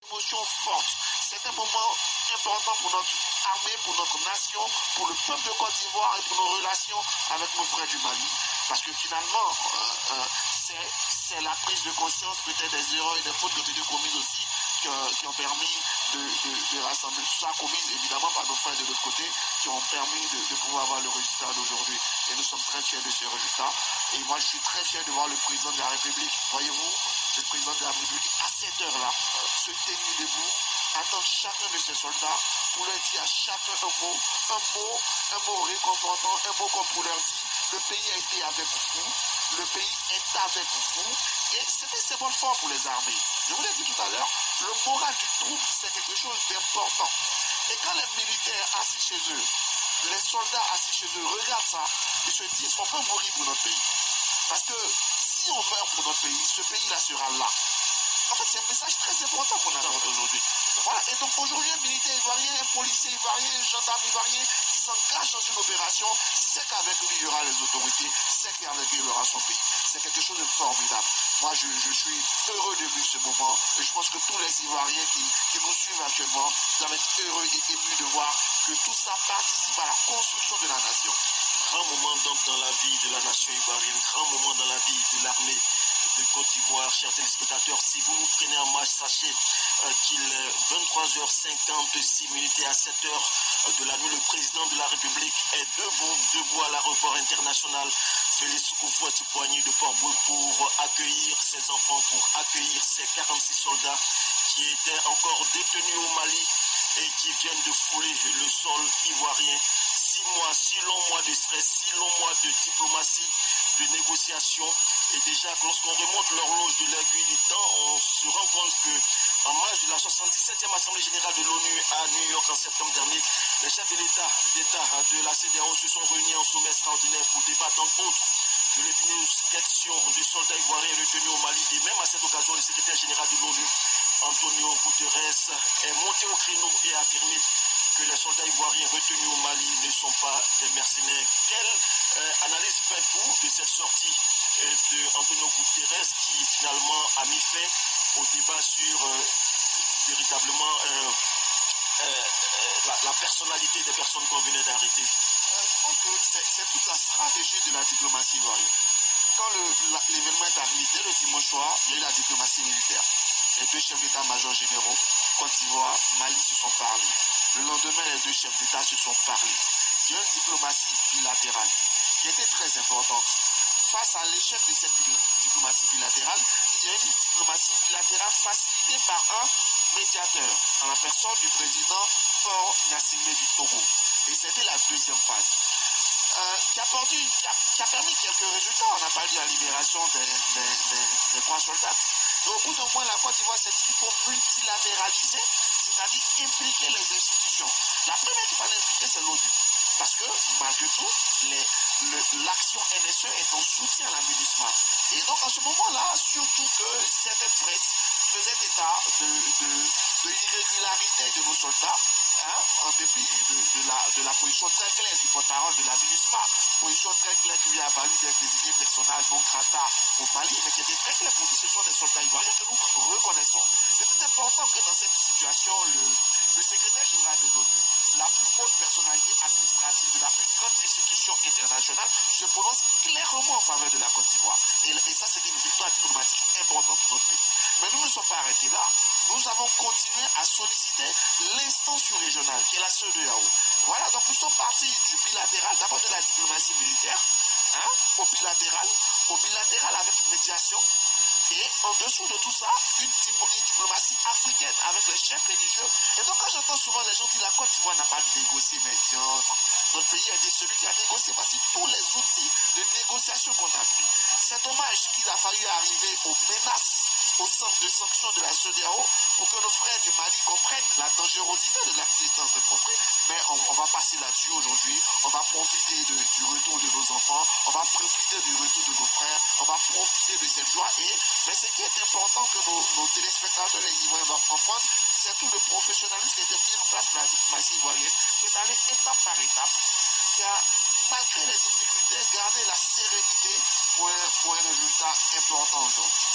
émotion forte. C'est un moment important pour notre armée, pour notre nation, pour le peuple de Côte d'Ivoire et pour nos relations avec nos frères du Mali. Parce que finalement, c'est la prise de conscience peut-être des erreurs et des fautes qui ont été commises aussi qui ont permis de rassembler tout ça, commises évidemment par nos frères de l'autre côté, qui ont permis de pouvoir avoir le résultat d'aujourd'hui. Et nous sommes très fiers de ce résultat. Et moi, je suis très fier de voir le président de la République, voyez-vous, le président de la République, à cette heure-là, se tenir debout, attendre chacun de ses soldats pour leur dire à chacun un mot réconfortant, un mot comme pour leur dire, le pays a été avec vous, le pays est avec vous, et c'est un symbole fort pour les armées. Je vous l'ai dit tout à l'heure, le moral du troupe, c'est quelque chose d'important. Et quand les militaires assis chez eux, les soldats assis chez eux regardent ça, ils se disent, on peut mourir pour notre pays. Parce que si on meurt pour notre pays, ce pays-là sera là. En fait, c'est un message très important qu'on apporte aujourd'hui. Voilà. Et donc aujourd'hui, un militaire ivoirien, un policier ivoirien, un gendarme ivoirien qui s'engage dans une opération, sait qu'avec lui, il y aura les autorités, sait qu'avec lui, il y aura son pays. C'est quelque chose de formidable. Moi, je suis heureux de vivre ce moment. Et je pense que tous les Ivoiriens qui nous suivent actuellement doivent être heureux et émus de voir que tout ça participe à la construction de la nation. Grand moment donc dans la vie de la nation ivoirienne, grand moment dans la vie de l'armée de Côte d'Ivoire. Chers téléspectateurs, si vous nous prenez en marche, sachez qu'il est 23h56 et à 7h de la nuit, le président de la République est debout à l'aéroport international Félix Houphouët-Boigny de Port-Bouët pour accueillir ses enfants, pour accueillir ses 46 soldats qui étaient encore détenus au Mali et qui viennent de fouler le sol ivoirien. 6 longs mois de stress, 6 longs mois de diplomatie, de négociation. Et déjà, lorsqu'on remonte l'horloge de l'aiguille du temps, on se rend compte que en marge de la 77e Assemblée Générale de l'ONU à New York en septembre dernier, les chefs de l'État de la CEDEAO se sont réunis en sommet extraordinaire pour débattre entre autres de l'épineuse question des soldats ivoiriens retenus au Mali. Et même à cette occasion, le secrétaire général de l'ONU, Antonio Guterres, est monté au créneau et a affirmé que les soldats ivoiriens retenus au Mali ne sont pas des mercenaires. Quelle analyse faites-vous de cette sortie de Antonio Guterres qui finalement a mis fin au débat sur véritablement la personnalité des personnes qu'on venait d'arrêter? Je pense que c'est toute la stratégie de la diplomatie ivoirienne. Quand l'événement est arrivé, le dimanche soir, il y a eu la diplomatie militaire. Les deux chefs d'état-major généraux, Côte d'Ivoire, Mali, se sont parlés. Le lendemain, les deux chefs d'État se sont parlé. Il y a une diplomatie bilatérale qui était très importante. Face à l'échec de cette diplomatie bilatérale, il y a une diplomatie bilatérale facilitée par un médiateur, en la personne du président Faure Gnassingbé du Togo. Et c'était la deuxième phase. Qui a permis quelques résultats. On a parlé de la libération des 3 soldats. Et au bout d'un mois, la Côte d'Ivoire s'est dit qu'il faut multilatéraliser, c'est-à-dire impliquer les institutions. La première qu'il fallait impliquer, c'est l'ONU. Parce que, malgré tout, l'action NSE est en soutien à la MINUSMA. Et donc, en ce moment-là, surtout que certaines presses faisaient état de l'irrégularité de nos soldats, en dépit de la position très claire du porte-parole de la MINUSMA, position très claire qui lui a valu d'être désigné personnage non grata au Mali, mais qui était très claire pour dire que ce sont des soldats ivoiriens que nous reconnaissons. C'est tout important que dans cette situation, le secrétaire général de l'ONU, la plus haute personnalité administrative de la plus grande institution internationale, se prononce clairement en faveur de la Côte d'Ivoire. Et ça, c'était une victoire diplomatique importante pour notre pays. Mais nous ne sommes pas arrêtés là. Nous avons continué à solliciter l'instance régionale, qui est la CEDEAO. Voilà, donc nous sommes partis du bilatéral, d'abord de la diplomatie militaire, au bilatéral avec une médiation, et en dessous de tout ça, une diplomatie africaine avec les chefs religieux. Et donc quand j'entends souvent les gens dire la Côte d'Ivoire n'a pas négocié, mais tiens, notre pays a été celui qui a négocié parce que tous les outils de négociation qu'on a pris. C'est dommage qu'il a fallu arriver aux menaces, au centre de sanctions de la CEDEAO pour que nos frères du Mali comprennent la dangerosité de l'activité entreprise. Mais on va passer là-dessus aujourd'hui. On va profiter du retour de nos enfants. On va profiter du retour de nos frères. On va profiter de cette joie. Mais ce qui est important que nos téléspectateurs, les Ivoiriens doivent comprendre, c'est tout le professionnalisme qui a été mis en place par la diplomatie ivoirienne, qui est allé étape par étape, qui a, malgré les difficultés, gardé la sérénité pour un résultat important aujourd'hui.